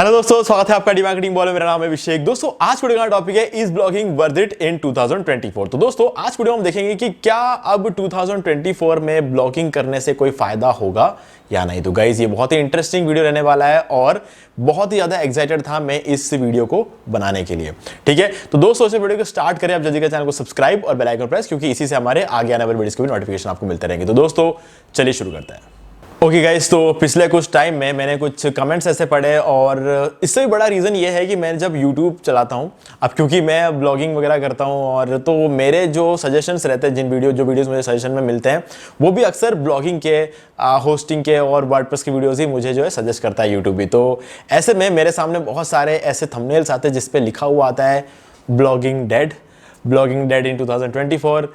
Hello दोस्तों, स्वागत है आपका डी मार्केटिंग बॉल में। मेरा नाम है अभिषेक। दोस्तों आज वीडियो का टॉपिक है is blogging worth it in 2024। तो दोस्तों आज वीडियो हम देखेंगे कि क्या अब 2024 में ब्लॉगिंग करने से कोई फायदा होगा या नहीं। तो गाइस ये बहुत ही इंटरेस्टिंग वीडियो रहने वाला है और बहुत ही ज्यादा एक्साइटेड था मैं इस वीडियो को बनाने के लिए। ठीक है, तो दोस्तों इस वीडियो को स्टार्ट करें। आप जल्दी का चैनल को सब्सक्राइब और बेल आइकन प्रेस, क्योंकि इसी से हमारे आगे आने वाले वीडियोस के भी नोटिफिकेशन आपको मिलते रहेंगे। तो दोस्तों चलिए शुरू करते हैं। ओके गाइस, तो पिछले कुछ टाइम में मैंने कुछ कमेंट्स ऐसे पढ़े और इससे भी बड़ा रीज़न ये है कि मैं जब YouTube चलाता हूँ, अब क्योंकि मैं ब्लॉगिंग वगैरह करता हूँ, और तो मेरे जो सजेशंस रहते हैं, जो वीडियोस मुझे सजेशन में मिलते हैं, वो भी अक्सर ब्लॉगिंग के, होस्टिंग के और वर्डप्रेस की वीडियोस ही मुझे जो है सजेस्ट करता है YouTube भी। तो ऐसे में मेरे सामने बहुत सारे ऐसे थंबनेल्स आते हैं जिसपे लिखा हुआ आता है blogging dead in 2024,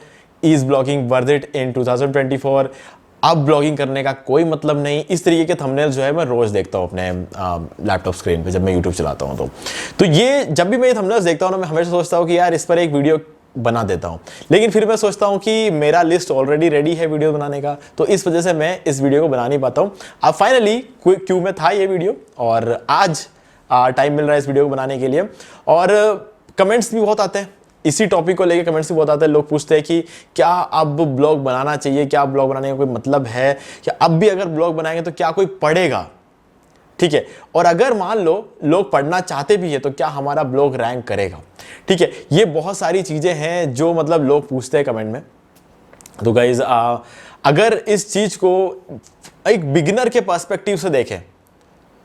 is blogging worth it in 2024, अब ब्लॉगिंग करने का कोई मतलब नहीं। इस तरीके के थंबनेल्स जो है मैं रोज देखता हूँ अपने लैपटॉप स्क्रीन पे जब मैं यूट्यूब चलाता हूँ। तो ये जब भी मैं ये थंबनेल्स देखता हूँ ना, मैं हमेशा सोचता हूँ कि यार इस पर एक वीडियो बना देता हूँ, लेकिन फिर मैं सोचता हूँ कि मेरा लिस्ट ऑलरेडी रेडी है वीडियो बनाने का, तो इस वजह से मैं इस वीडियो को बना नहीं पाता हूँ। अब फाइनली क्यों में था ये वीडियो, और आज टाइम मिल रहा है इस वीडियो को बनाने के लिए। और कमेंट्स भी बहुत आते हैं इसी टॉपिक को लेके, कमेंट्स भी बहुत आते हैं। लोग पूछते हैं कि क्या अब ब्लॉग बनाना चाहिए, क्या ब्लॉग बनाने का कोई मतलब है, क्या अब भी अगर ब्लॉग बनाएंगे तो क्या कोई पढ़ेगा। ठीक है, और अगर मान लो लोग पढ़ना चाहते भी है तो क्या हमारा ब्लॉग रैंक करेगा। ठीक है, ये बहुत सारी चीजें हैं जो मतलब लोग पूछते हैं कमेंट में। तो गाइज अगर इस चीज को एक बिगिनर के पर्सपेक्टिव से देखें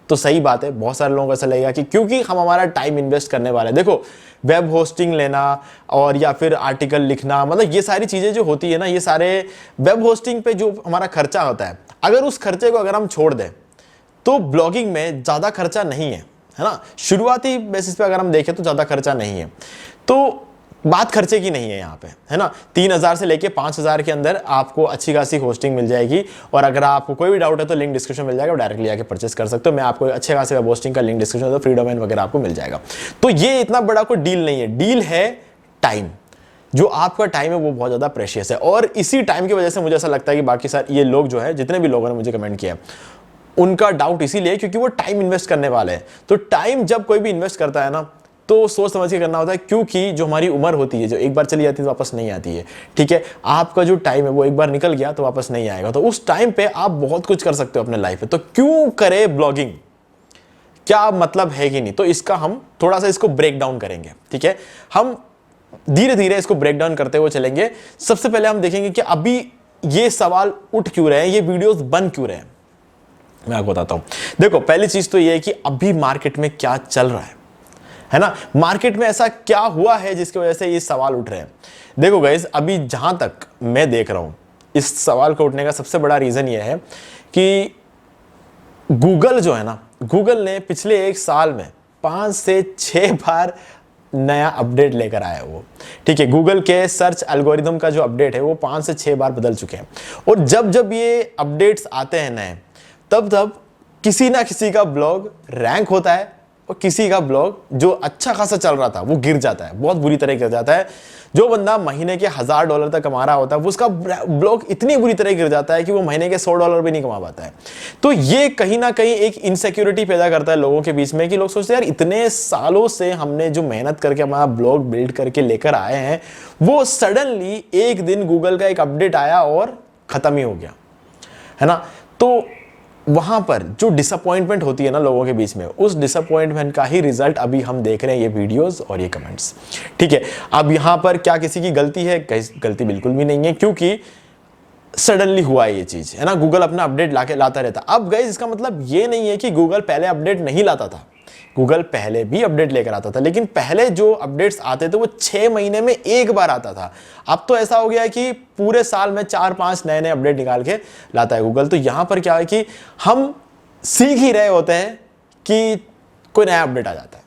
तो सही बात है। बहुत सारे लोगों को ऐसा लगेगा कि क्योंकि हम हमारा टाइम इन्वेस्ट करने वाले हैं, देखो वेब होस्टिंग लेना और या फिर आर्टिकल लिखना, मतलब ये सारी चीज़ें जो होती है ना, ये सारे वेब होस्टिंग पे जो हमारा खर्चा होता है, अगर उस खर्चे को अगर हम छोड़ दें तो ब्लॉगिंग में ज़्यादा खर्चा नहीं है ना। शुरुआती बेसिस पे अगर हम देखें तो ज़्यादा खर्चा नहीं है। तो बात खर्चे की नहीं है यहाँ पे, है ना। 3,000 से लेके 5,000 के अंदर आपको अच्छी खासी होस्टिंग मिल जाएगी। और अगर आपको कोई भी डाउट है तो लिंक डिस्क्रिप्शन मिल जाएगा, डायरेक्टली आके परचेस कर सकते हो। मैं आपको अच्छे खासे वेब होस्टिंग का लिंक डिस्क्रिप्शन, तो फ्री डोमेन वगैरह आपको मिल जाएगा। तो ये इतना बड़ा कोई डील नहीं है, डील है टाइम। जो आपका टाइम है वो बहुत ज़्यादा प्रेशियस है, और इसी टाइम की वजह से मुझे ऐसा लगता है कि बाकी सारे ये लोग जो है, जितने भी लोगों ने मुझे कमेंट किया, उनका डाउट इसीलिए क्योंकि वो टाइम इन्वेस्ट करने वाले हैं। तो टाइम जब कोई भी इन्वेस्ट करता है ना, तो सोच समझ के करना होता है, क्योंकि जो हमारी उम्र होती है, जो एक बार चली जाती है तो वापस नहीं आती है। ठीक है, आपका जो टाइम है वो एक बार निकल गया तो वापस नहीं आएगा। तो उस टाइम पे आप बहुत कुछ कर सकते हो अपने लाइफ में। तो क्यों करें ब्लॉगिंग, क्या मतलब है कि नहीं। तो इसका हम थोड़ा सा इसको ब्रेक डाउन करेंगे। ठीक है, हम धीरे धीरे इसको ब्रेक डाउन करते हुए चलेंगे। सबसे पहले हम देखेंगे कि अभी ये सवाल उठ क्यों रहे हैं, ये वीडियोस बन क्यों रहे हैं। मैं आपको बताता हूं। देखो पहली चीज तो ये है कि अभी मार्केट में क्या चल रहा है ना। मार्केट में ऐसा क्या हुआ है जिसकी वजह से ये सवाल उठ रहे हैं। देखो गाइस, अभी जहां तक मैं देख रहा हूं, इस सवाल को उठने का सबसे बड़ा रीजन ये है कि गूगल जो है ना, गूगल ने पिछले एक साल में 5 से 6 बार नया अपडेट लेकर आया है वो। ठीक है, गूगल के सर्च एल्गोरिदम का जो अपडेट है वो 5 से 6 बार बदल चुके हैं। और जब जब ये अपडेट्स आते हैं नए, तब किसी ना किसी का ब्लॉग रैंक होता है और किसी का ब्लॉग जो अच्छा खासा चल रहा था वो गिर जाता है, बहुत बुरी तरह गिर जाता है। जो बंदा महीने के $1,000 तक कमा रहा होता है, उसका ब्लॉग इतनी बुरी तरह गिर जाता है कि वो महीने के $100 भी नहीं कमा पाता है। तो ये कहीं ना कहीं एक इनसिक्योरिटी पैदा करता है लोगों के बीच में, कि लोग सोचते हैं यार इतने सालों से हमने जो मेहनत करके हमारा ब्लॉग बिल्ड करके लेकर आए हैं, वो सडनली एक दिन गूगल का एक अपडेट आया और खत्म ही हो गया, है ना। तो वहां पर जो डिसअपॉइंटमेंट होती है ना लोगों के बीच में, उस डिसअपॉइंटमेंट का ही रिजल्ट अभी हम देख रहे हैं, ये वीडियोस और ये कमेंट्स। ठीक है, अब यहां पर क्या किसी की गलती है? गलती बिल्कुल भी नहीं है, क्योंकि सडनली हुआ है ये चीज, है ना। गूगल अपना अपडेट लाता रहता। अब गाइस इसका मतलब ये नहीं है कि गूगल पहले अपडेट नहीं लाता था। गूगल पहले भी अपडेट लेकर आता था, लेकिन पहले जो अपडेट्स आते थे वो 6 महीने में एक बार आता था। अब तो ऐसा हो गया है कि पूरे साल में 4-5 नए अपडेट निकाल के लाता है गूगल। तो यहां पर क्या है कि हम सीख ही रहे होते हैं कि कोई नया अपडेट आ जाता है,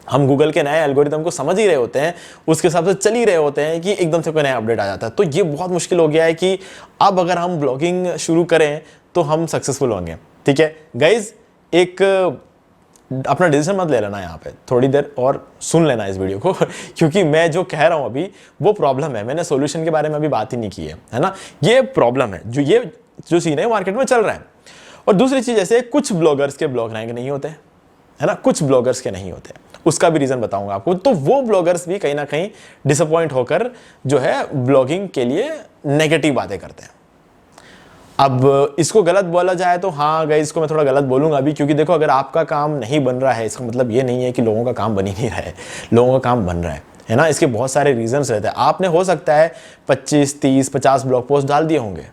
हम गूगल के नए एल्गोरिदम को समझ ही रहे होते हैं, उसके हिसाब से चल ही रहे होते हैं कि एकदम से कोई नया अपडेट आ जाता है। तो ये बहुत मुश्किल हो गया है कि अब अगर हम ब्लॉगिंग शुरू करें तो हम सक्सेसफुल होंगे। ठीक है गाइज, एक अपना डिसीजन मत ले लेना यहाँ पे, थोड़ी देर और सुन लेना इस वीडियो को क्योंकि मैं जो कह रहा हूँ अभी वो प्रॉब्लम है। मैंने सॉल्यूशन के बारे में अभी बात ही नहीं की है ना। ये प्रॉब्लम है, जो सीन है मार्केट में चल रहा है। और दूसरी चीज, जैसे कुछ ब्लॉगर्स के ब्लॉग रैंक नहीं होते, है ना, कुछ ब्लॉगर्स के नहीं होते, उसका भी रीजन बताऊंगा आपको। तो वो ब्लॉगर्स भी कहीं ना कहीं डिसअपॉइंट होकर जो है ब्लॉगिंग के लिए नेगेटिव बातें करते हैं। अब इसको गलत बोला जाए तो हाँ गाइस, इसको मैं थोड़ा गलत बोलूंगा अभी, क्योंकि देखो अगर आपका काम नहीं बन रहा है इसका मतलब ये नहीं है कि लोगों का काम बन ही नहीं रहा है, लोगों का काम बन रहा है ना। इसके बहुत सारे रीजंस रहते हैं। आपने हो सकता है 25, 30, 50 ब्लॉग पोस्ट डाल दिए होंगे,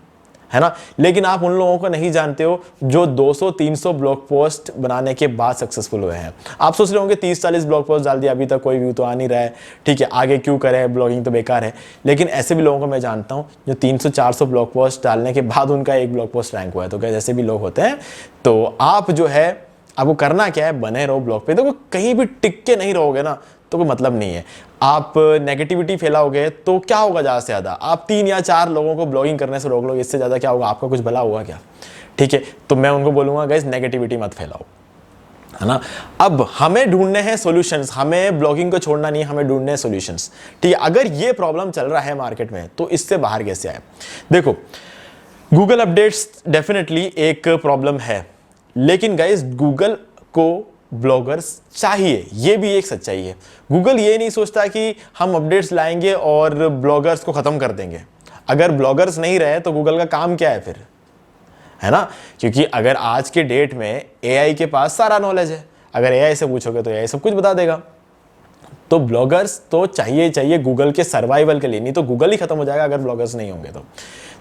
है ना, लेकिन आप उन लोगों को नहीं जानते हो जो 200, 300 ब्लॉग पोस्ट बनाने के बाद सक्सेसफुल हुए हैं। आप सोच रहे होंगे 30, 40 ब्लॉग पोस्ट डाल दिया, अभी तक कोई व्यू तो आ नहीं रहा है, ठीक है, आगे क्यों करें, ब्लॉगिंग तो बेकार है। लेकिन ऐसे भी लोगों को मैं जानता हूं जो 300, 400 ब्लॉग पोस्ट डालने के बाद उनका एक ब्लॉग पोस्ट रैंक हुआ है। तो क्या ऐसे भी लोग होते हैं। तो आप जो है, आपको करना क्या है, बने रहो ब्लॉग पे। देखो कहीं भी टिक के नहीं रहोगे ना तो कोई मतलब नहीं है। आप नेगेटिविटी फैलाओगे तो क्या होगा, ज़्यादा से ज़्यादा आप 3 या 4 लोगों को ब्लॉगिंग करने से रोक लोगे, इससे ज़्यादा क्या होगा, आपका कुछ भला होगा क्या? ठीक है, तो मैं उनको बोलूँगा गाइस नेगेटिविटी मत फैलाओ, है ना। अब हमें ढूंढने हैं सॉल्यूशंस, हमें ब्लॉगिंग को छोड़ना नहीं है, हमें ढूंढने हैं सॉल्यूशंस। ठीक है, अगर ये प्रॉब्लम चल रहा है मार्केट में तो इससे बाहर कैसे आए? देखो गूगल अपडेट्स डेफिनेटली एक प्रॉब्लम है, लेकिन गाइस गूगल को ब्लॉगर्स चाहिए, ये भी एक सच्चाई है। गूगल ये नहीं सोचता कि हम अपडेट्स लाएंगे और ब्लॉगर्स को खत्म कर देंगे। अगर ब्लॉगर्स नहीं रहे तो गूगल का काम क्या है फिर, है ना। क्योंकि अगर आज के डेट में एआई के पास सारा नॉलेज है, अगर एआई से पूछोगे तो एआई सब कुछ बता देगा। तो ब्लॉगर्स तो चाहिए गूगल के सर्वाइवल के लिए, नहीं तो गूगल ही खत्म हो जाएगा अगर ब्लॉगर्स नहीं होंगे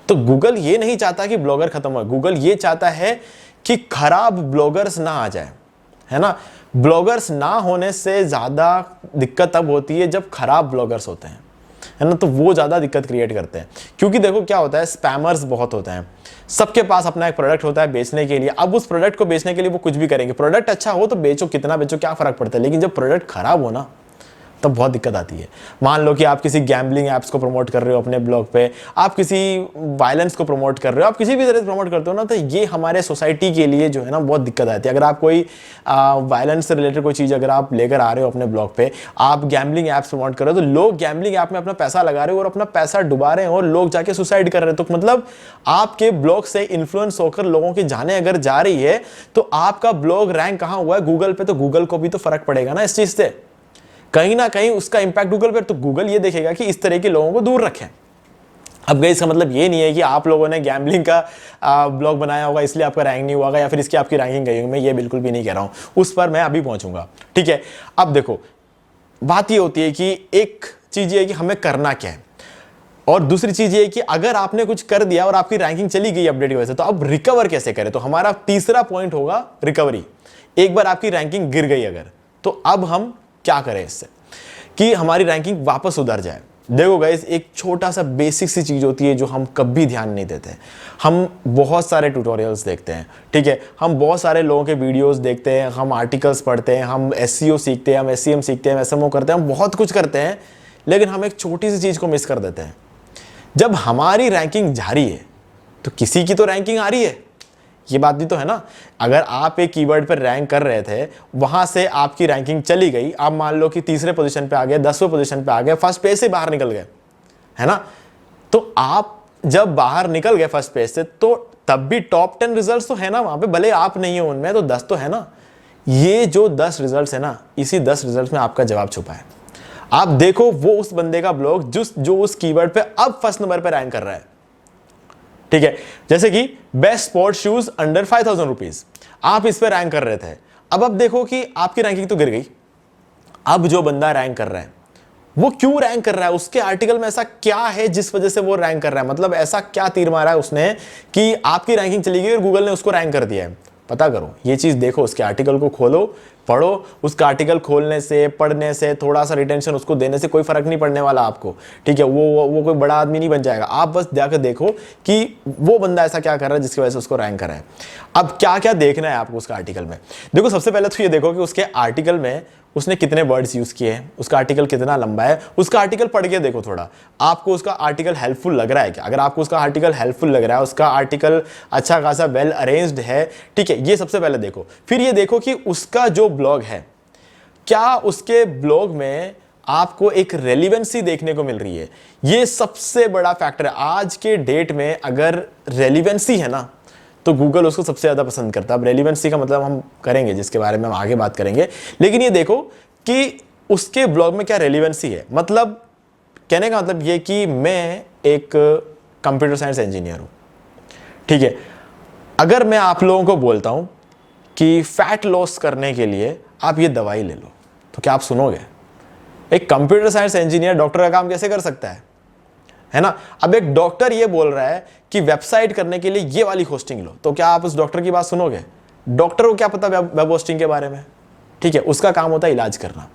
तो गूगल ये नहीं चाहता कि ब्लॉगर खत्म हो, गूगल ये चाहता है कि खराब ब्लॉगर्स ना आ जाए, है ना। ब्लॉगर्स ना होने से ज्यादा दिक्कत तब होती है जब खराब ब्लॉगर्स होते हैं, है ना, तो वो ज्यादा दिक्कत क्रिएट करते हैं। क्योंकि देखो क्या होता है, स्पैमर्स बहुत होते हैं, सबके पास अपना एक प्रोडक्ट होता है बेचने के लिए। अब उस प्रोडक्ट को बेचने के लिए वो कुछ भी करेंगे। प्रोडक्ट अच्छा हो तो बेचो, कितना बेचो क्या फर्क पड़ता है, लेकिन जब प्रोडक्ट खराब हो ना तब बहुत दिक्कत आती है। मान लो कि आप किसी गैम्बलिंग ऐप्स को प्रमोट कर रहे हो अपने ब्लॉग पे, आप किसी वायलेंस को प्रमोट कर रहे हो, आप किसी भी तरह से प्रमोट करते हो ना, तो ये हमारे सोसाइटी के लिए जो है ना बहुत दिक्कत आती है। अगर आप कोई वायलेंस से रिलेटेड कोई चीज़ अगर आप लेकर आ रहे हो अपने ब्लॉग पे, आप गैम्बलिंग ऐप्स प्रमोट कर रहे हो, तो लोग गैम्बलिंग ऐप में अपना पैसा लगा रहे हो और अपना पैसा डुबा रहे हैं और लोग जाके सुसाइड कर रहे हैं। तो मतलब आपके ब्लॉग से इन्फ्लुएंस होकर लोगों की जाने अगर जा रही है तो आपका ब्लॉग रैंक कहाँ हुआ है, गूगल पे, तो गूगल को भी तो फर्क पड़ेगा ना इस चीज़ से, कहीं ना कहीं उसका इंपैक्ट गूगल पर। तो गूगल ये देखेगा कि इस तरह के लोगों को दूर रखें। अब गई इसका मतलब ये नहीं है कि आप लोगों ने गैम्बलिंग का ब्लॉग बनाया होगा इसलिए आपका रैंक नहीं हुआ या फिर इसकी आपकी रैंकिंग गई होगी, मैं ये बिल्कुल भी नहीं कह रहा हूं, उस पर मैं अभी पहुंचूंगा। ठीक है, अब देखो बात ये होती है कि एक चीज ये है कि हमें करना क्या है, और दूसरी चीज ये है कि अगर आपने कुछ कर दिया और आपकी रैंकिंग चली गई अपडेट की वजह से, तो अब रिकवर कैसे करें। तो हमारा तीसरा पॉइंट होगा रिकवरी। एक बार आपकी रैंकिंग गिर गई अगर, तो अब हम क्या करें इससे कि हमारी रैंकिंग वापस सुधर जाए। देखो गाइस, एक छोटा सा बेसिक सी चीज होती है जो हम कभी ध्यान नहीं देते। हम बहुत सारे ट्यूटोरियल्स देखते हैं, ठीक है, हम बहुत सारे लोगों के वीडियोस देखते हैं, हम आर्टिकल्स पढ़ते हैं, हम एसईओ सीखते हैं, हम एसईएम सीखते हैं, एसएमओ करते हैं, हम बहुत कुछ करते हैं, लेकिन हम एक छोटी सी चीज को मिस कर देते हैं। जब हमारी रैंकिंग जा रही है तो किसी की तो रैंकिंग आ रही है, ये बात भी तो है ना। अगर आप एक कीवर्ड पर रैंक कर रहे थे, वहां से आपकी रैंकिंग चली गई, आप मान लो कि तीसरे पोजीशन पे आ गए, 10वें पोजीशन पे आ गए, फर्स्ट पेज से बाहर निकल गए, है ना। तो आप जब बाहर निकल गए फर्स्ट पेज से, तो तब भी टॉप 10 रिजल्ट्स तो है ना वहां पे, भले आप नहीं हो उनमें, तो 10 तो है ना। ये जो 10 रिजल्ट्स है ना, इसी 10 रिजल्ट्स में आपका जवाब छुपा है। आप देखो वो उस बंदे का ब्लॉग जो उस कीवर्ड पे अब फर्स्ट नंबर पे रैंक कर रहा है, ठीक है। जैसे कि best sport shoes under 5000 rupees, आप इस पे रैंक कर रहे थे। अब देखो कि आपकी रैंकिंग तो गिर गई। अब जो बंदा रैंक कर रहा है वो क्यों रैंक कर रहा है, उसके आर्टिकल में ऐसा क्या है जिस वजह से वो रैंक कर रहा है, मतलब ऐसा क्या तीर मारा है उसने कि आपकी रैंकिंग चली गई और गूगल ने उसको रैंक कर दिया है। पता करो, ये चीज देखो, उसके आर्टिकल को खोलो, पढ़ो। उसका आर्टिकल खोलने से, पढ़ने से, थोड़ा सा रिटेंशन उसको देने से कोई फर्क नहीं पड़ने वाला आपको, ठीक है। वो कोई बड़ा आदमी नहीं बन जाएगा। आप बस जाकर देखो कि वो बंदा ऐसा क्या कर रहा है जिसकी वजह से उसको रैंक करा है। अब क्या क्या देखना है आपको उसका आर्टिकल में, देखो सबसे पहले तो ये देखो कि उसके आर्टिकल में उसने कितने वर्ड्स यूज किए हैं, उसका आर्टिकल कितना लंबा है, उसका आर्टिकल पढ़ के देखो थोड़ा, आपको उसका आर्टिकल हेल्पफुल लग रहा है क्या। अगर आपको उसका आर्टिकल हेल्पफुल लग रहा है, उसका आर्टिकल अच्छा खासा वेल अरेंज्ड है, ठीक है, ये सबसे पहले देखो। फिर ये देखो कि उसका जो ब्लॉग है, क्या उसके ब्लॉग में आपको एक रेलिवेंसी देखने को मिल रही है। ये सबसे बड़ा फैक्टर है आज के डेट में। अगर रेलिवेंसी है ना, तो गूगल उसको सबसे ज़्यादा पसंद करता है। अब रेलिवेंसी का मतलब हम करेंगे, जिसके बारे में हम आगे बात करेंगे, लेकिन ये देखो कि उसके ब्लॉग में क्या रेलिवेंसी है। मतलब कहने का मतलब ये कि मैं एक कंप्यूटर साइंस इंजीनियर हूँ, ठीक है। अगर मैं आप लोगों को बोलता हूँ कि फैट लॉस करने के लिए आप ये दवाई ले लो, तो क्या आप सुनोगे? एक कंप्यूटर साइंस इंजीनियर डॉक्टर का काम कैसे कर सकता है ना? अब एक डॉक्टर ये बोल रहा है कि वेबसाइट करने के लिए ये वाली होस्टिंग लो, तो क्या आप उस डॉक्टर की बात सुनोगे? डॉक्टर को क्या पता वेब होस्टिंग के बारे में, ठीक है। उसका काम होता है इलाज करना।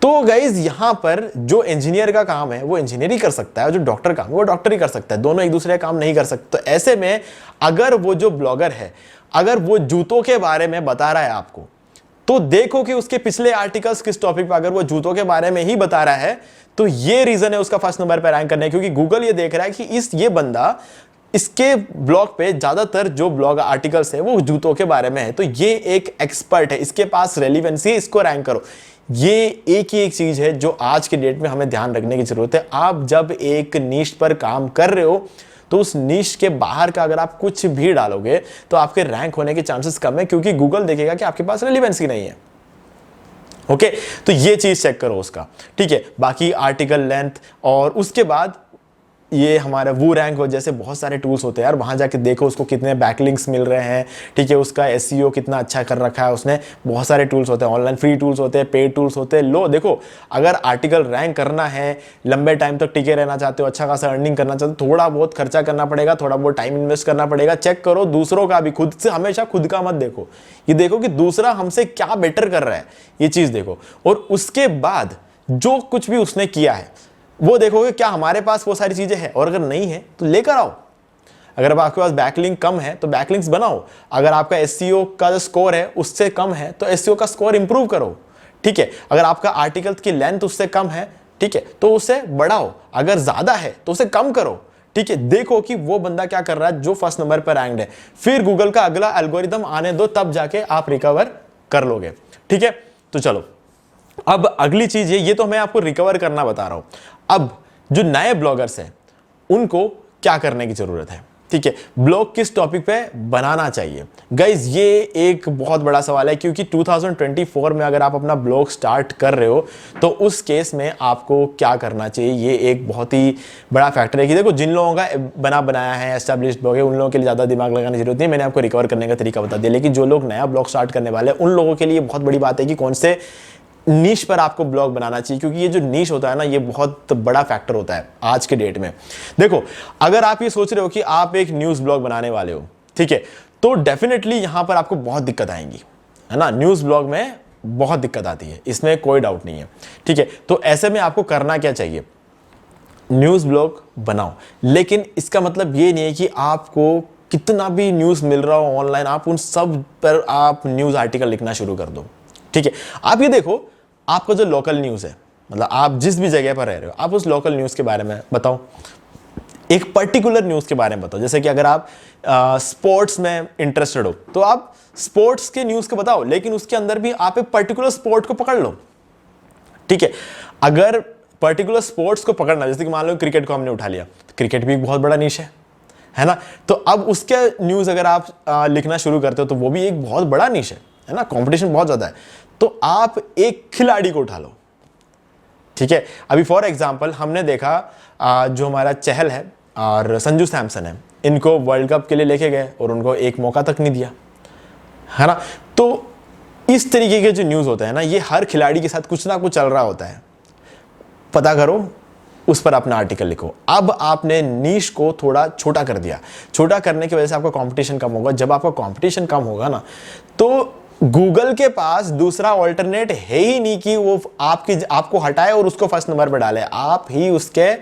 तो गाइज यहां पर जो इंजीनियर का काम है वो इंजीनियर ही कर सकता है, और जो डॉक्टर काम है वो डॉक्टर ही कर सकता है। दोनों एक दूसरे का काम नहीं कर सकते। तो ऐसे में अगर वो जो ब्लॉगर है, अगर वो जूतों के बारे में बता रहा है आपको, तो देखो कि उसके पिछले आर्टिकल्स किस टॉपिक पर, अगर वो जूतों के बारे में ही बता रहा है, तो ये रीजन है उसका फर्स्ट नंबर पर रैंक करने, क्योंकि गूगल ये देख रहा है कि ये बंदा, इसके ब्लॉग पे ज्यादातर जो ब्लॉग आर्टिकल्स है वो जूतों के बारे में है, तो ये एक एक्सपर्ट है, इसके पास रेलिवेंसी है, इसको रैंक करो। ये एक ही एक चीज है जो आज के डेट में हमें ध्यान रखने की जरूरत है। आप जब एक नीश पर काम कर रहे हो, तो उस नीश के बाहर का अगर आप कुछ भी डालोगे तो आपके रैंक होने के चांसेस कम है, क्योंकि गूगल देखेगा कि आपके पास रेलिवेंसी नहीं है। ओके, तो ये चीज चेक करो उसका, ठीक है। बाकी आर्टिकल लेंथ, और उसके बाद ये हमारा वो रैंक हो, जैसे बहुत सारे टूल्स होते हैं यार, वहां जाके देखो उसको कितने बैकलिंक्स मिल रहे हैं, ठीक है। उसका एसईओ कितना अच्छा कर रखा है उसने। बहुत सारे टूल्स होते हैं, ऑनलाइन फ्री टूल्स होते हैं, पेड टूल्स होते हैं। लो देखो, अगर आर्टिकल रैंक करना है, लंबे टाइम तक टिके रहना चाहते हो, अच्छा खासा अर्निंग करना चाहते हो, थोड़ा बहुत खर्चा करना पड़ेगा, थोड़ा बहुत टाइम इन्वेस्ट करना पड़ेगा। चेक करो दूसरों का भी, खुद से हमेशा खुद का मत देखो, ये देखो कि दूसरा हमसे क्या बेटर कर रहा है, ये चीज देखो। और उसके बाद जो कुछ भी उसने किया है वो देखोगे, क्या हमारे पास वो सारी चीजें हैं, और अगर नहीं है तो लेकर आओ। अगर आपके पास बैकलिंक कम है तो बैकलिंक्स बनाओ। अगर आपका एसईओ का जो स्कोर है उससे कम है तो एसईओ का स्कोर इंप्रूव करो, ठीक है। अगर आपका आर्टिकल की लेंथ उससे कम है, ठीक है, तो उसे बढ़ाओ। अगर ज्यादा है तो उसे कम करो, ठीक है। देखो कि वो बंदा क्या कर रहा है जो फर्स्ट नंबर पर रैंक्ड है। फिर गूगल का अगला एल्गोरिदम आने दो, तब जाके आप रिकवर कर लोगे, ठीक है। तो चलो, अब अगली चीज ये तो मैं आपको रिकवर करना बता रहा हूं। अब जो नए ब्लॉगर्स हैं उनको क्या करने की जरूरत है, ठीक है। ब्लॉग किस टॉपिक पे बनाना चाहिए गाइज, ये एक बहुत बड़ा सवाल है, क्योंकि 2024 में अगर आप अपना ब्लॉग स्टार्ट कर रहे हो तो उस केस में आपको क्या करना चाहिए, ये एक बहुत ही बड़ा फैक्टर है। कि देखो, जिन लोगों का बनाया है, एस्टैब्लिश्ड ब्लॉग है, उन लोगों के लिए ज़्यादा दिमाग लगाने की जरूरत नहीं, मैंने आपको रिकवर करने का तरीका बता दिया। लेकिन जो लोग नया ब्लॉग स्टार्ट करने वाले हैं, उन लोगों के लिए बहुत बड़ी बात है कि कौन से नीश पर आपको ब्लॉग बनाना चाहिए, क्योंकि ये जो नीश होता है ना, ये बहुत बड़ा फैक्टर होता है आज के डेट में। देखो, अगर आप ये सोच रहे हो कि आप एक न्यूज़ ब्लॉग बनाने वाले हो, ठीक है, तो डेफिनेटली यहां पर आपको बहुत दिक्कत आएंगी, है ना। न्यूज़ ब्लॉग में बहुत दिक्कत आती है, इसमें कोई डाउट नहीं है, ठीक है। तो ऐसे में आपको करना क्या चाहिए, न्यूज़ ब्लॉग बनाओ। लेकिन इसका मतलब ये नहीं है कि आपको कितना भी न्यूज़ मिल रहा हो ऑनलाइन, आप उन सब पर आप न्यूज़ आर्टिकल लिखना शुरू कर दो, ठीक है। आप ये देखो, आपका जो लोकल न्यूज़ है, मतलब आप जिस भी जगह पर रह रहे हो, आप उस लोकल न्यूज़ के बारे में बताओ, एक पर्टिकुलर न्यूज़ के बारे में बताओ। जैसे कि अगर आप स्पोर्ट्स में इंटरेस्टेड हो तो आप स्पोर्ट्स के न्यूज़ के बताओ, लेकिन उसके अंदर भी आप एक पर्टिकुलर स्पोर्ट को पकड़ लो, ठीक है। अगर पर्टिकुलर स्पोर्ट्स को पकड़ना, जैसे कि मान लो क्रिकेट को हमने उठा लिया, तो क्रिकेट भी एक बहुत बड़ा निश है ना। तो अब उसके न्यूज़ अगर आप लिखना शुरू करते हो तो वो भी एक बहुत बड़ा निश है ना, कंपटीशन बहुत ज़्यादा है। तो आप एक खिलाड़ी को उठा लो, ठीक है। अभी फॉर एग्जांपल हमने देखा जो हमारा चहल है और संजू सैमसन है, इनको वर्ल्ड कप के लिए लेके गए और उनको एक मौका तक नहीं दिया, है ना। तो इस तरीके के जो न्यूज़ होते हैं ना, ये हर खिलाड़ी के साथ कुछ ना कुछ चल रहा होता है। पता करो, उस पर अपना आर्टिकल लिखो। अब आपने नीश को थोड़ा छोटा कर दिया। छोटा करने की वजह से आपका कंपटीशन कम होगा। जब आपका कंपटीशन कम होगा ना, तो गूगल के पास दूसरा ऑल्टरनेट है ही नहीं कि वो आपको हटाए और उसको फर्स्ट नंबर पर डाले। आप ही उसके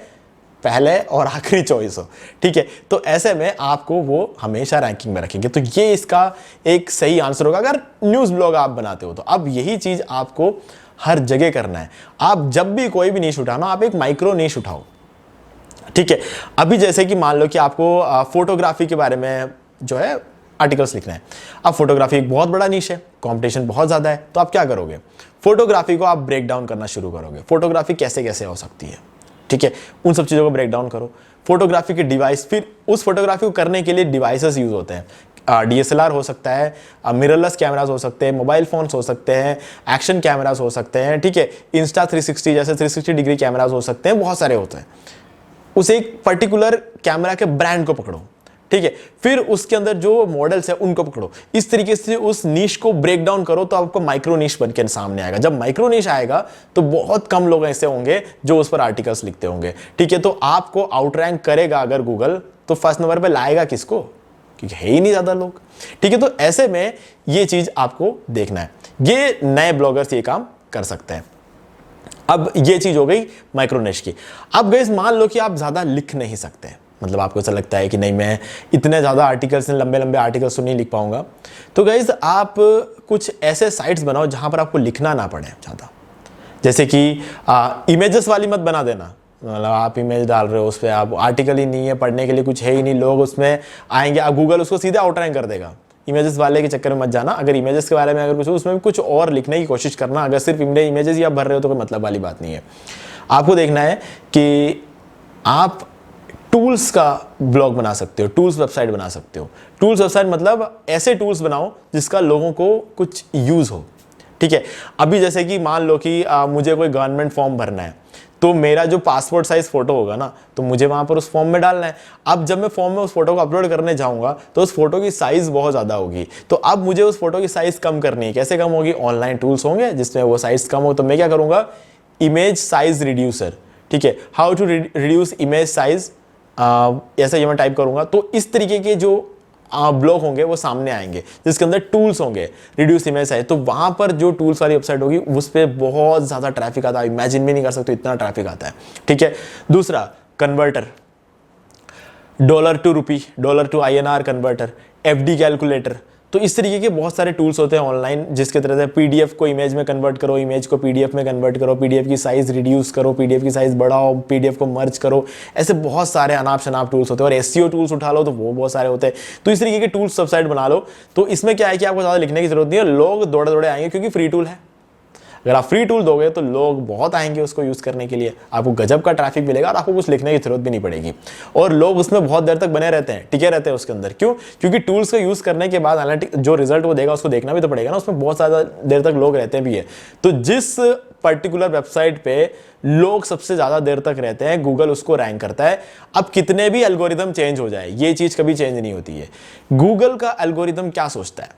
पहले और आखिरी चॉइस हो, ठीक है। तो ऐसे में आपको वो हमेशा रैंकिंग में रखेंगे। तो ये इसका एक सही आंसर होगा अगर न्यूज़ ब्लॉग आप बनाते हो तो। अब यही चीज़ आपको हर जगह करना है। आप जब भी कोई भी नीश उठाना, आप एक माइक्रो नीश उठाओ, ठीक है। अभी जैसे कि मान लो कि आपको फोटोग्राफी के बारे में जो है आर्टिकल्स लिखना है। अब फोटोग्राफी एक बहुत बड़ा नीश है, कंपटीशन बहुत ज़्यादा है, तो आप क्या करोगे, फोटोग्राफी को आप ब्रेक डाउन करना शुरू करोगे। फोटोग्राफी कैसे कैसे हो सकती है, ठीक है, उन सब चीज़ों को ब्रेक डाउन करो। फोटोग्राफी के डिवाइस, फिर उस फोटोग्राफी को करने के लिए डिवाइसेस यूज़ होते हैं। DSLR हो सकता है, मिररलेस कैमरास हो सकते हैं, मोबाइल फोन्स हो सकते हैं, एक्शन कैमरास हो सकते हैं, ठीक है, इंस्टा 360 जैसे 360 डिग्री कैमरास हो सकते हैं, बहुत सारे होते हैं। उस एक पर्टिकुलर कैमरा के ब्रांड को पकड़ो, ठीक है, फिर उसके अंदर जो मॉडल्स है उनको पकड़ो, इस तरीके से उस नीश को ब्रेक डाउन करो तो आपको माइक्रो नीश बन के सामने आएगा। जब माइक्रो नीश आएगा तो बहुत कम लोग ऐसे होंगे जो उस पर आर्टिकल्स लिखते होंगे, ठीक है। तो आपको आउटरैंक करेगा अगर गूगल, तो फर्स्ट नंबर पे लाएगा किसको, क्योंकि है ही नहीं ज्यादा लोग, ठीक है। तो ऐसे में ये चीज आपको देखना है, ये नए ब्लॉगर्स ये काम कर सकते हैं। अब ये चीज हो गई माइक्रो निश की। अब गाइस मान लो कि आप ज्यादा लिख नहीं सकते, मतलब आपको ऐसा लगता है कि नहीं मैं इतने ज़्यादा आर्टिकल्स, लंबे लंबे आर्टिकल्स तो नहीं लिख पाऊंगा, तो गाइज आप कुछ ऐसे साइट्स बनाओ जहां पर आपको लिखना ना पड़े ज़्यादा। जैसे कि इमेजेस वाली मत बना देना, मतलब आप इमेज डाल रहे हो उस पर, आप आर्टिकल ही नहीं है, पढ़ने के लिए कुछ है ही नहीं, लोग उसमें आएंगे, आप गूगल उसको सीधे आउटरैंक कर देगा। इमेजेस वाले के चक्कर में मत जाना। अगर इमेजेस के बारे में अगर कुछ हो उसमें भी कुछ और लिखने की कोशिश करना। अगर सिर्फ इमेजेस ही आप भर रहे हो तो कोई मतलब वाली बात नहीं है। आपको देखना है कि आप टूल्स का ब्लॉग बना सकते हो, टूल्स वेबसाइट बना सकते हो। टूल्स वेबसाइट मतलब ऐसे टूल्स बनाओ जिसका लोगों को कुछ यूज हो, ठीक है। अभी जैसे कि मान लो कि मुझे कोई गवर्नमेंट फॉर्म भरना है, तो मेरा जो पासपोर्ट साइज फोटो होगा ना, तो मुझे वहां पर उस फॉर्म में डालना है। अब जब मैं फॉर्म में उस फोटो को अपलोड करने जाऊंगा तो उस फोटो की साइज बहुत ज्यादा होगी, तो अब मुझे उस फोटो की साइज कम करनी है। कैसे कम होगी? ऑनलाइन टूल्स होंगे जिसमें वो साइज कम हो। तो मैं क्या करूंगा, इमेज साइज रिड्यूसर, ठीक है, how to reduce image size, ऐसा ये मैं टाइप करूंगा तो इस तरीके के जो ब्लॉग होंगे वो सामने आएंगे जिसके अंदर टूल्स होंगे, रिड्यूस इमेज साइज। तो वहां पर जो टूल्स वाली वेबसाइट होगी उस पर बहुत ज्यादा ट्रैफिक आता है, इमेजिन भी नहीं कर सकते इतना ट्रैफिक आता है, ठीक है। दूसरा converter, dollar to rupee, dollar to INR converter, FD calculator. तो इस तरीके के बहुत सारे टूल्स होते हैं ऑनलाइन जिसके तरह से PDF को इमेज में कन्वर्ट करो, इमेज को PDF में कन्वर्ट करो, PDF की साइज रिड्यूस करो, PDF की साइज बढ़ाओ, PDF को मर्ज करो। ऐसे बहुत सारे अनाप शनाप टूल्स होते हैं। और SEO टूल्स उठा लो तो वो बहुत सारे होते हैं। तो इस तरीके के टूल्स वेबसाइट बना लो। तो इसमें क्या है कि आपको ज़्यादा लिखने की जरूरत नहीं है, लोग दौड़े दौड़े आएंगे क्योंकि फ्री टूल है। अगर आप फ्री टूल दोगे तो लोग बहुत आएंगे उसको यूज करने के लिए, आपको गजब का ट्रैफिक मिलेगा और आपको कुछ लिखने की जरूरत भी नहीं पड़ेगी। और लोग उसमें बहुत देर तक बने रहते हैं, टिके रहते हैं उसके अंदर। क्यों? क्योंकि टूल्स को यूज करने के बाद एनालिटिक जो रिजल्ट वो देगा उसको देखना भी तो पड़ेगा ना, उसमें बहुत ज्यादा देर तक लोग रहते भी है। तो जिस पर्टिकुलर वेबसाइट पे लोग सबसे ज्यादा देर तक रहते हैं गूगल उसको रैंक करता है। अब कितने भी एल्गोरिदम चेंज हो जाए ये चीज कभी चेंज नहीं होती है। गूगल का एल्गोरिदम क्या सोचता है?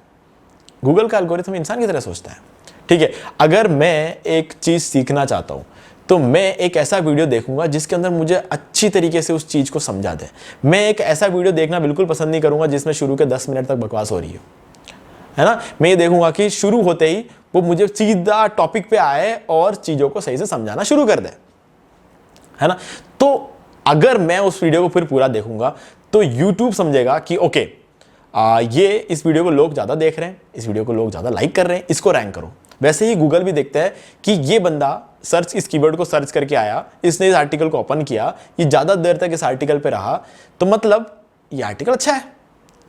गूगल का एल्गोरिथम इंसान की तरह सोचता है, ठीक है। अगर मैं एक चीज सीखना चाहता हूं तो मैं एक ऐसा वीडियो देखूंगा जिसके अंदर मुझे अच्छी तरीके से उस चीज को समझा दे। मैं एक ऐसा वीडियो देखना बिल्कुल पसंद नहीं करूंगा जिसमें शुरू के 10 मिनट तक बकवास हो रही है ना। मैं ये देखूंगा कि शुरू होते ही वो मुझे सीधा टॉपिक पे आए और चीजों को सही से समझाना शुरू कर दे, है ना। तो अगर मैं उस वीडियो को फिर पूरा देखूंगा तो यूट्यूब समझेगा कि ओके ये इस वीडियो को लोग ज्यादा देख रहे हैं, इस वीडियो को लोग ज्यादा लाइक कर रहे हैं, इसको रैंक करो। वैसे ही गूगल भी देखता है कि ये बंदा सर्च, इस कीवर्ड को सर्च करके आया, इसने इस आर्टिकल को ओपन किया, ये ज्यादा देर तक इस आर्टिकल पे रहा, तो मतलब ये आर्टिकल अच्छा है,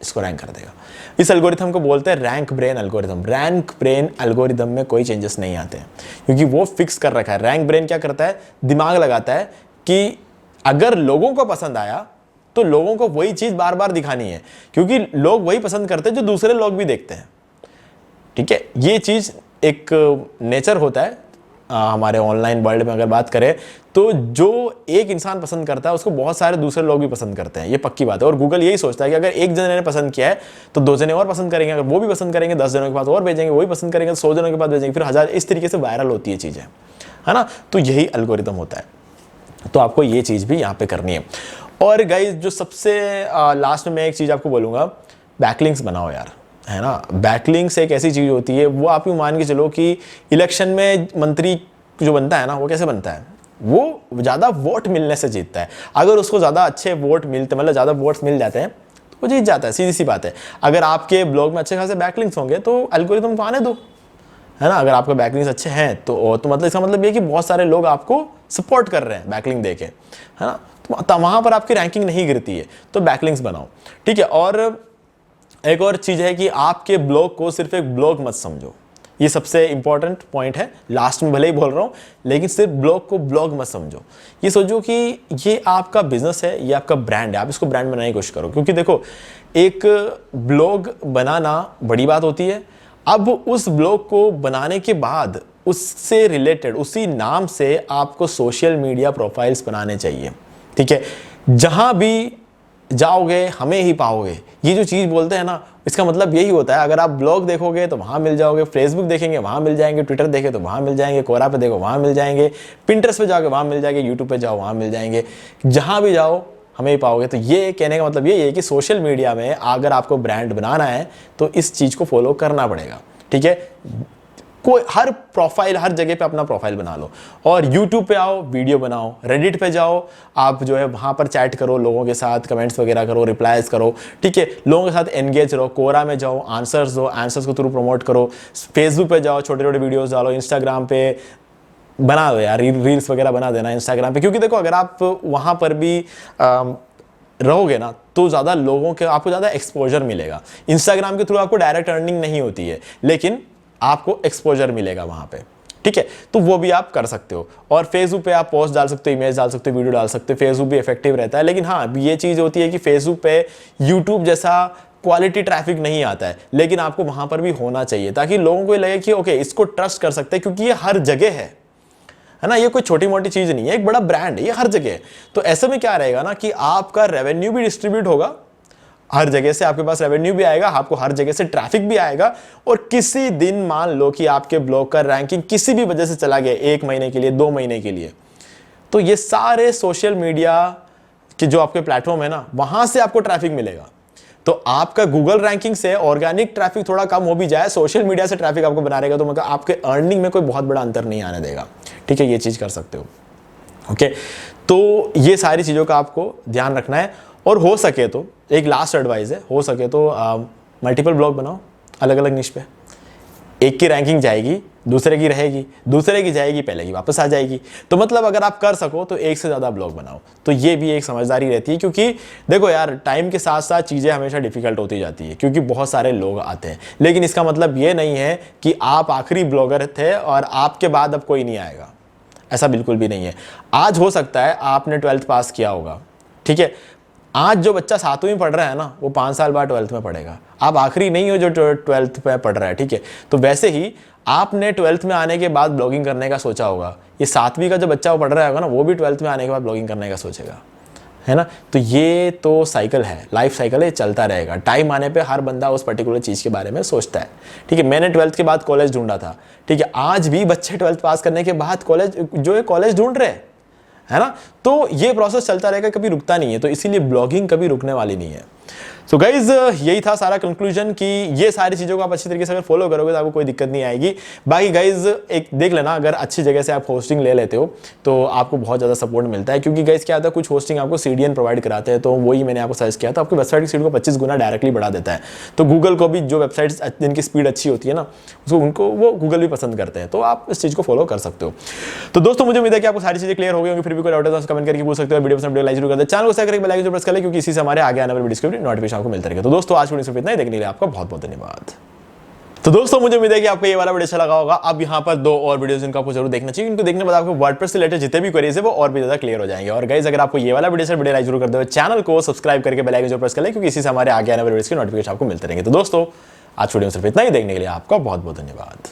इसको रैंक कर देगा। इस एल्गोरिथम को बोलते हैं rank brain algorithm. Rank brain algorithm में कोई चेंजेस नहीं आते हैं क्योंकि वो फिक्स कर रखा है। रैंक ब्रेन क्या करता है? दिमाग लगाता है कि अगर लोगों को पसंद आया तो लोगों को वही चीज बार बार दिखानी है, क्योंकि लोग वही पसंद करते हैं जो दूसरे लोग भी देखते हैं, ठीक है। ये चीज एक नेचर होता है हमारे ऑनलाइन वर्ल्ड में। अगर बात करें तो जो एक इंसान पसंद करता है उसको बहुत सारे दूसरे लोग भी पसंद करते हैं, ये पक्की बात है। और गूगल यही सोचता है कि अगर एक जने ने पसंद किया है तो 2 जने और पसंद करेंगे, अगर वो भी पसंद करेंगे 10 जनों के पास और भेजेंगे, वही पसंद करेंगे 100 जनों के पास भेजेंगे, फिर 1000। इस तरीके से वायरल होती है चीजें, है ना। तो यही एल्गोरिथम होता है। तो आपको ये चीज भी यहाँ पे करनी है। और गाइज जो सबसे लास्ट में मैं एक चीज आपको बोलूंगा, बैकलिंक्स बनाओ यार, है ना। बैकलिंक्स एक ऐसी चीज होती है, वो आप यूं मान के चलो कि इलेक्शन में मंत्री जो बनता है ना, वो कैसे बनता है? वो ज्यादा वोट मिलने से जीतता है। अगर उसको ज्यादा अच्छे वोट मिलते, मतलब ज्यादा वोट्स मिल जाते हैं तो वो जीत जाता है, सीधी सी बात है। अगर आपके ब्लॉग में अच्छे खासे बैकलिंक्स होंगे तो एल्गोरिथम को आने दो, है ना। अगर आपके बैकलिंक्स अच्छे हैं तो मतलब इसका मतलब ये कि बहुत सारे लोग आपको सपोर्ट कर रहे हैं बैकलिंक देके, है ना। तो वहां पर आपकी रैंकिंग नहीं गिरती है, तो बैकलिंक्स बनाओ, ठीक है। और एक और चीज है कि आपके ब्लॉग को सिर्फ एक ब्लॉग मत समझो, ये सबसे इंपॉर्टेंट पॉइंट है, लास्ट में भले ही बोल रहा हूं, लेकिन सिर्फ ब्लॉग को ब्लॉग मत समझो। ये सोचो कि ये आपका बिजनेस है, ये आपका ब्रांड है, आप इसको ब्रांड बनाने की कोशिश करो। क्योंकि देखो, एक ब्लॉग बनाना बड़ी बात होती है, अब उस ब्लॉग को बनाने के बाद उससे रिलेटेड, उसी नाम से आपको सोशल मीडिया प्रोफाइल्स बनाने चाहिए। ठीक है, जहां भी जाओगे हमें ही पाओगे, ये जो चीज़ बोलते हैं ना, इसका मतलब यही होता है। अगर आप ब्लॉग देखोगे तो वहाँ मिल जाओगे, फेसबुक देखेंगे वहाँ मिल जाएंगे, ट्विटर देखे तो वहाँ मिल जाएंगे, कोरा पे देखो वहाँ मिल जाएंगे, पिंटरेस्ट पे जाओगे वहाँ मिल जाएंगे, यूट्यूब पे जाओ वहाँ मिल जाएंगे, जहाँ भी जाओ हमें ही पाओगे। तो ये कहने का मतलब ये है कि सोशल मीडिया में अगर आपको ब्रांड बनाना है तो इस चीज़ को फॉलो करना पड़ेगा। ठीक है, कोई हर प्रोफाइल, हर जगह पे अपना प्रोफाइल बना लो, और YouTube पे आओ वीडियो बनाओ, रेडिट पे जाओ, आप जो है वहाँ पर चैट करो, लोगों के साथ कमेंट्स वगैरह करो, रिप्लाईज करो। ठीक है, लोगों के साथ एंगेज रहो, कोरा में जाओ, आंसर्स दो, आंसर्स को थ्रू प्रमोट करो, फेसबुक पे जाओ, छोटे छोटे वीडियोज़ डालो, इंस्टाग्राम पे बना दो यार, रील्स वगैरह बना देना इंस्टाग्राम पे। क्योंकि देखो, अगर आप वहाँ पर भी रहोगे ना तो ज़्यादा लोगों के, आपको ज़्यादा एक्सपोजर मिलेगा। इंस्टाग्राम के थ्रू आपको डायरेक्ट अर्निंग नहीं होती है, लेकिन आपको एक्सपोजर मिलेगा वहां पे। ठीक है, तो वो भी आप कर सकते हो। और फेसबुक पे आप पोस्ट डाल सकते हो, इमेज डाल सकते हो, वीडियो डाल सकते हो, फेसबुक भी इफेक्टिव रहता है। लेकिन हाँ, ये चीज़ होती है कि फेसबुक पे यूट्यूब जैसा क्वालिटी ट्रैफिक नहीं आता है, लेकिन आपको वहां पर भी होना चाहिए, ताकि लोगों को लगे कि ओके, इसको ट्रस्ट कर सकते हैं, क्योंकि ये हर जगह है ना, ये कोई छोटी मोटी चीज़ नहीं है, एक बड़ा ब्रांड है, ये हर जगह है। तो ऐसे में क्या रहेगा ना कि आपका रेवेन्यू भी डिस्ट्रीब्यूट होगा, हर जगह से आपके पास रेवेन्यू भी आएगा, आपको हर जगह से ट्रैफिक भी आएगा। और किसी दिन मान लो कि आपके ब्लॉग का रैंकिंग किसी भी वजह से चला गया, 1 महीने के लिए, 2 महीने के लिए, तो ये सारे सोशल मीडिया के जो आपके प्लेटफॉर्म है ना, वहां से आपको ट्रैफिक मिलेगा। तो आपका गूगल रैंकिंग से ऑर्गेनिक ट्रैफिक थोड़ा कम हो भी जाए, सोशल मीडिया से ट्रैफिक आपको बना रहेगा, तो मतलब आपके अर्निंग में कोई बहुत बड़ा अंतर नहीं आने देगा। ठीक है, ये चीज कर सकते हो। ओके, तो ये सारी चीजों का आपको ध्यान रखना है। और हो सके तो एक लास्ट एडवाइस है, हो सके तो मल्टीपल ब्लॉग बनाओ अलग अलग निश पे। एक की रैंकिंग जाएगी, दूसरे की रहेगी, दूसरे की जाएगी, पहले की वापस आ जाएगी। तो मतलब अगर आप कर सको तो एक से ज़्यादा ब्लॉग बनाओ, तो ये भी एक समझदारी रहती है। क्योंकि देखो यार, टाइम के साथ साथ चीज़ें हमेशा डिफिकल्ट होती जाती है, क्योंकि बहुत सारे लोग आते हैं। लेकिन इसका मतलब ये नहीं है कि आप आखिरी ब्लॉगर थे और आपके बाद अब कोई नहीं आएगा, ऐसा बिल्कुल भी नहीं है। आज हो सकता है आपने 12th पास किया होगा, ठीक है, आज जो बच्चा 7वीं में पढ़ रहा है ना, वो 5 साल बाद 12th में पढ़ेगा। आप आखिरी नहीं हो जो 12th में पढ़ रहा है। ठीक है, तो वैसे ही आपने 12th में आने के बाद ब्लॉगिंग करने का सोचा होगा, ये 7वीं का जो बच्चा वो पढ़ रहा होगा ना, वो भी 12th में आने के बाद ब्लॉगिंग करने का सोचेगा, है ना। तो ये तो साइकिल है, लाइफ साइकिल है, चलता रहेगा। टाइम आने पे हर बंदा उस पर्टिकुलर चीज़ के बारे में सोचता है। ठीक है, मैंने 12th के बाद कॉलेज ढूंढा था। ठीक है, आज भी बच्चे 12th पास करने के बाद कॉलेज ढूंढ रहे हैं, है ना। तो ये प्रोसेस चलता रहेगा, कभी रुकता नहीं है। तो इसीलिए ब्लॉगिंग कभी रुकने वाली नहीं है। सो गाइज, यही था सारा कंक्लूजन कि ये सारी चीज़ों को आप अच्छी तरीके से अगर फॉलो करोगे तो आपको कोई दिक्कत नहीं आएगी। बाकी गाइज एक देख लेना, अगर अच्छी जगह से आप होस्टिंग ले लेते हो तो आपको बहुत ज़्यादा सपोर्ट मिलता है। क्योंकि गाइज क्या होता है, कुछ होस्टिंग आपको CDN प्रोवाइड कराते हैं, तो वही मैंने आपको सजेस्ट किया, तो आपकी वेबसाइट की स्पीड को 25 गुना डायरेक्टली बढ़ा देता है। तो गूगल को भी जो वेबसाइट्स जिनकी स्पीड अच्छी होती है ना, उसको वो गूगल भी पसंद करते हैं। तो आप इस चीज़ को फॉलो कर सकते हो। तो दोस्तों, मुझे उम्मीद है कि आपको सारी चीज़ें क्लियर हो गई होंगी। फिर भी कोई डाउट है तो कमेंट करके पूछ सकते हो। वीडियो पसंद लाइक जरूर कर दे, चैनल को सब्सक्राइब करके बेल आइकन प्रेस कर ले, क्योंकि इसी से हमारे आगे आने वाले वीडियो के नोटिफिकेशन आपको मिलता रहेगा। तो दोस्तों, आज वीडियो सिर्फ इतना ही, देखने के लिए आपका बहुत बहुत धन्यवाद। तो दोस्तों, मुझे उम्मीद है कि आपको ये वाला वीडियो अच्छा लगा होगा। अब यहाँ पर 2 और वीडियोस जिनको आपको जरूर देखना चाहिए, इनको देखने के बाद आपको वर्डप्रेस से रिलेटेड जितने भी क्वेरीज है वो और भी ज्यादा क्लियर हो जाएंगे। और गाइस, अगर आपको ये वाला वीडियो लाइक जरूर कर दो, चैनल को सब्सक्राइब करके बेल आइकन जरूर प्रेस कर ले, क्योंकि इसी से हमारे आगे आने वाले वीडियोस के नोटिफिकेशन आपको मिलते रहेंगे। तो दोस्तों, आज वीडियो में सिर्फ इतना ही, देखने के लिए आपका बहुत बहुत धन्यवाद।